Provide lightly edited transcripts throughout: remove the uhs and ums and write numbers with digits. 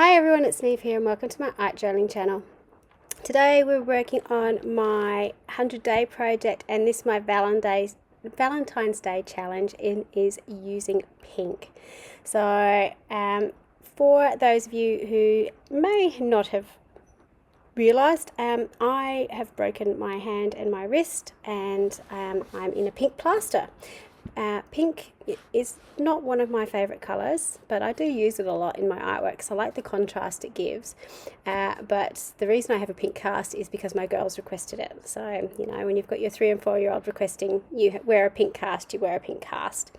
Hi everyone, it's Neve here and welcome to my art journaling channel. Today we're working on my 100-day project, and this my Valentine's Day challenge is using pink. So for those of you who may not have realised, I have broken my hand and my wrist, and I'm in a pink plaster. Pink is not one of my favourite colours, but I do use it a lot in my artwork because I like the contrast it gives. But the reason I have a pink cast is because my girls requested it. So, you know, when you've got your 3 and 4-year-old requesting you wear a pink cast, you wear a pink cast.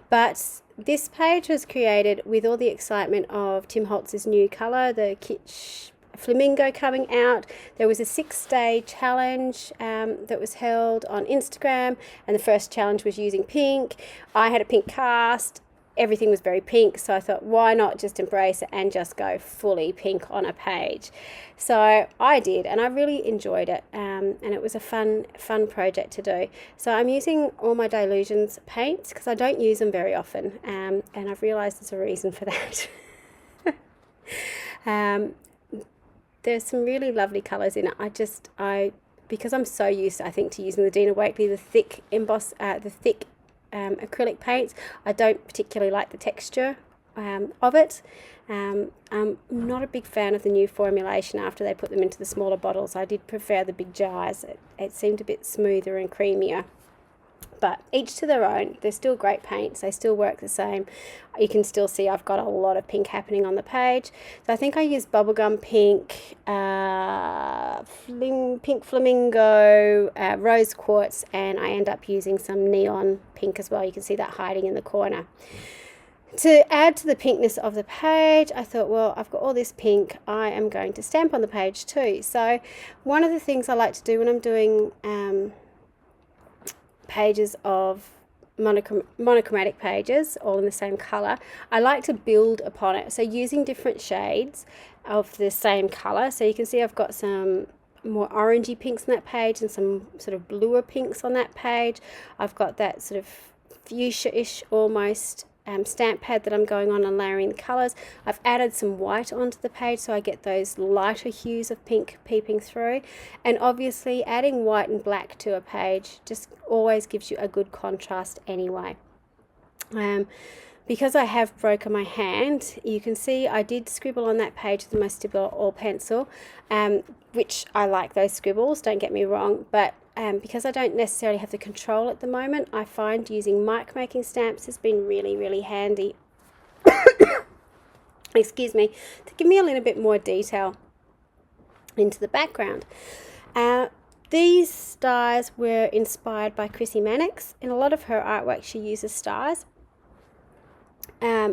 But this page was created with all the excitement of Tim Holtz's new colour, the Kitsch Flamingo, coming out. There was a 6-day challenge that was held on Instagram, and the first challenge was using pink. I had a pink cast. Everything was very pink, so I thought, why not just embrace it and just go fully pink on a page? So I did, and I really enjoyed it, and it was a fun project to do. So I'm using all my Dylusions paints because I don't use them very often, and I've realised there's a reason for that. There's some really lovely colours in it. Because I'm so used, I think, to using the Dina Wakley, the thick acrylic paints, I don't particularly like the texture of it. I'm not a big fan of the new formulation after they put them into the smaller bottles. I did prefer the big jars. It seemed a bit smoother and creamier. But each to their own. They're still great paints. They still work the same. You can still see I've got a lot of pink happening on the page. So I think I used bubblegum pink, pink flamingo, rose quartz, and I end up using some neon pink as well. You can see that hiding in the corner. To add to the pinkness of the page, I thought, well, I've got all this pink, I am going to stamp on the page too. So one of the things I like to do when I'm doing pages of monochromatic pages, all in the same color, I like to build upon it. So using different shades of the same color. So you can see I've got some more orangey pinks on that page and some sort of bluer pinks on that page. I've got that sort of fuchsia-ish almost stamp pad that I'm going on and layering the colours. I've added some white onto the page so I get those lighter hues of pink peeping through, and obviously adding white and black to a page just always gives you a good contrast anyway. Because I have broken my hand, you can see I did scribble on that page with my Stippler All pencil, which I like those scribbles, don't get me wrong, but because I don't necessarily have the control at the moment, I find using mic making stamps has been really handy. Excuse me, to give me a little bit more detail into the background. These stars were inspired by Chrissy Mannix. In a lot of her artwork she uses stars.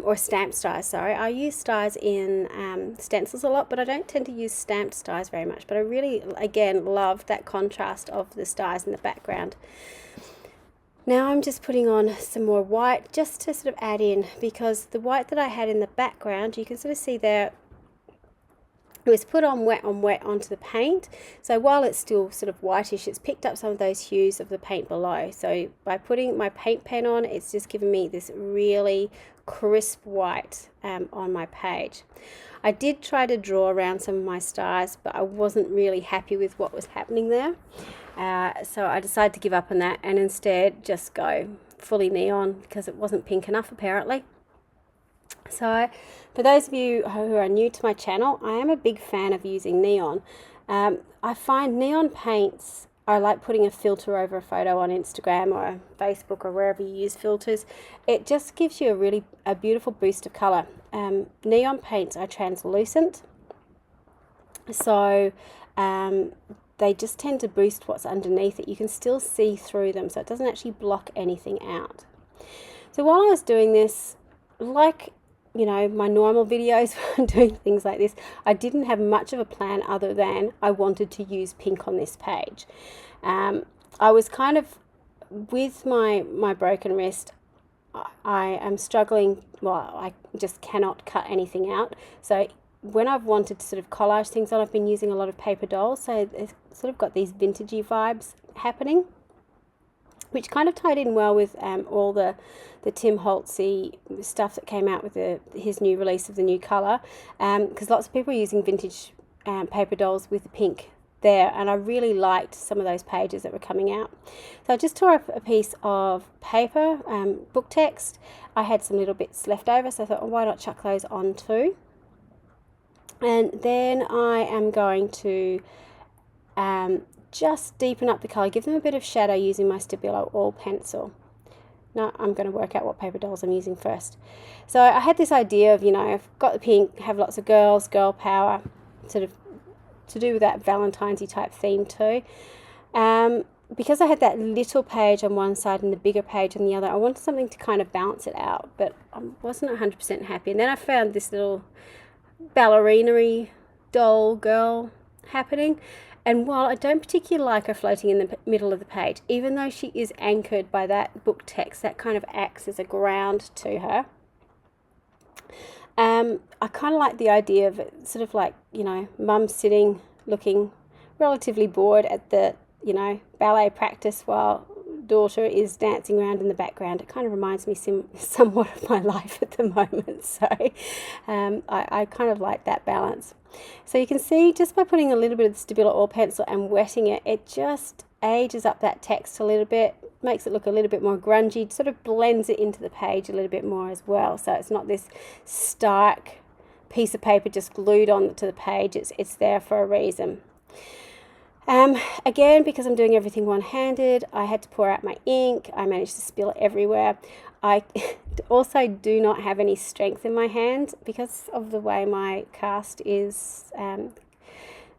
Or stamped stars, sorry. I use stars in stencils a lot, but I don't tend to use stamped stars very much. But I really, again, love that contrast of the stars in the background. Now I'm just putting on some more white just to sort of add in, because the white that I had in the background, you can sort of see there, it was put on wet onto the paint. So while it's still sort of whitish, it's picked up some of those hues of the paint below. So by putting my paint pen on, it's just given me this really crisp white on my page. I did try to draw around some of my stars, but I wasn't really happy with what was happening there. So I decided to give up on that and instead just go fully neon because it wasn't pink enough apparently. So for those of you who are new to my channel, I am a big fan of using neon. I find neon paints are like putting a filter over a photo on Instagram or Facebook or wherever you use filters. It just gives you a beautiful boost of color. Neon paints are translucent, so they just tend to boost what's underneath it. You can still see through them, so it doesn't actually block anything out. So while I was doing this, like, you know, my normal videos when I'm doing things like this, I didn't have much of a plan other than I wanted to use pink on this page. I was kind of, with my broken wrist, I am struggling, well, I just cannot cut anything out. So when I've wanted to sort of collage things on, I've been using a lot of paper dolls, so it's sort of got these vintagey vibes happening. which kind of tied in well with all the Tim Holtzy stuff that came out with his new release of the new colour, because lots of people are using vintage paper dolls with the pink there, and I really liked some of those pages that were coming out. So I just tore up a piece of paper, book text. I had some little bits left over, so I thought, why not chuck those on too? And then I am going to just deepen up the colour, give them a bit of shadow using my Stabilo All pencil. Now I'm going to work out what paper dolls I'm using first. So I had this idea of, I've got the pink, have lots of girls, girl power, sort of to do with that Valentine's-y type theme too. Because I had that little page on one side and the bigger page on the other, I wanted something to kind of balance it out, but I wasn't 100% happy. And then I found this little ballerina-y doll girl happening, and while I don't particularly like her floating in the middle of the page, even though she is anchored by that book text, that kind of acts as a ground to her, I kind of like the idea of it, sort of like, mum sitting looking relatively bored at the, ballet practice while daughter is dancing around in the background. It kind of reminds me somewhat of my life at the moment. So I kind of like that balance. So you can see just by putting a little bit of the Stabilo All pencil and wetting it, it just ages up that text a little bit, makes it look a little bit more grungy, sort of blends it into the page a little bit more as well. So it's not this stark piece of paper just glued onto the page. It's there for a reason. Again, because I'm doing everything one-handed, I had to pour out my ink. I managed to spill it everywhere. I also do not have any strength in my hand because of the way my cast is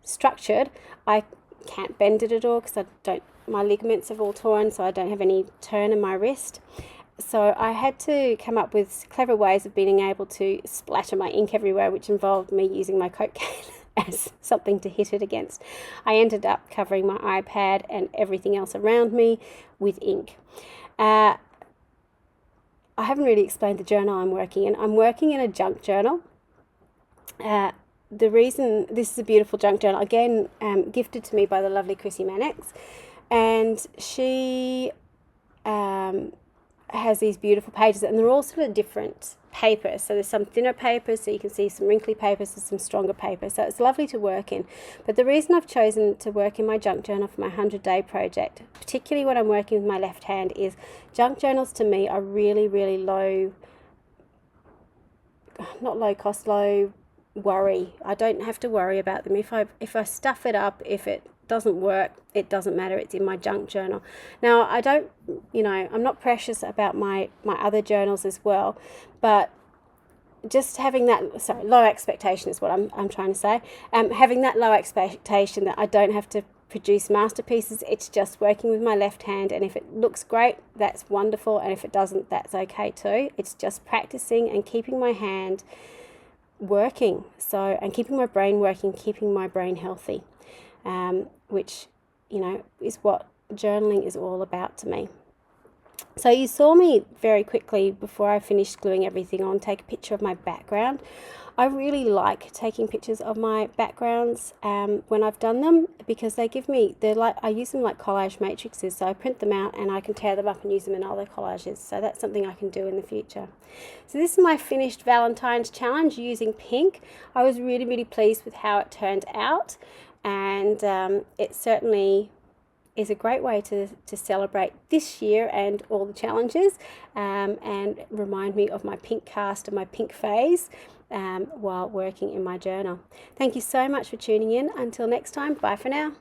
structured. I can't bend it at all because my ligaments have all torn, so I don't have any turn in my wrist. So I had to come up with clever ways of being able to splatter my ink everywhere, which involved me using my Coke can as something to hit it against. I ended up covering my iPad and everything else around me with ink. I haven't really explained the journal I'm working in. I'm working in a junk journal. The reason this is a beautiful junk journal, again, gifted to me by the lovely Chrissy Mannix, and she has these beautiful pages, and they're all sort of different papers. So there's some thinner papers, so you can see some wrinkly papers, and some stronger papers. So it's lovely to work in. But the reason I've chosen to work in my junk journal for my 100-day project, particularly when I'm working with my left hand, is junk journals to me are really, really low, not low cost, low worry. I don't have to worry about them. If I stuff it up, if it doesn't work, it doesn't matter, it's in my junk journal. Now I don't, I'm not precious about my other journals as well, but just having that, low expectation is what I'm trying to say. Having that low expectation that I don't have to produce masterpieces, it's just working with my left hand, and if it looks great, that's wonderful, and if it doesn't, that's okay too. It's just practicing and keeping my hand working, and keeping my brain working, keeping my brain healthy, which is what journaling is all about to me. So you saw me very quickly, before I finished gluing everything on, take a picture of my background. I really like taking pictures of my backgrounds when I've done them, because I use them like collage matrices, so I print them out and I can tear them up and use them in other collages. So that's something I can do in the future. So this is my finished Valentine's challenge using pink. I was really, really pleased with how it turned out, and it certainly is a great way to celebrate this year and all the challenges, and remind me of my pink cast and my pink phase while working in my journal. Thank you so much for tuning in. Until next time, bye for now.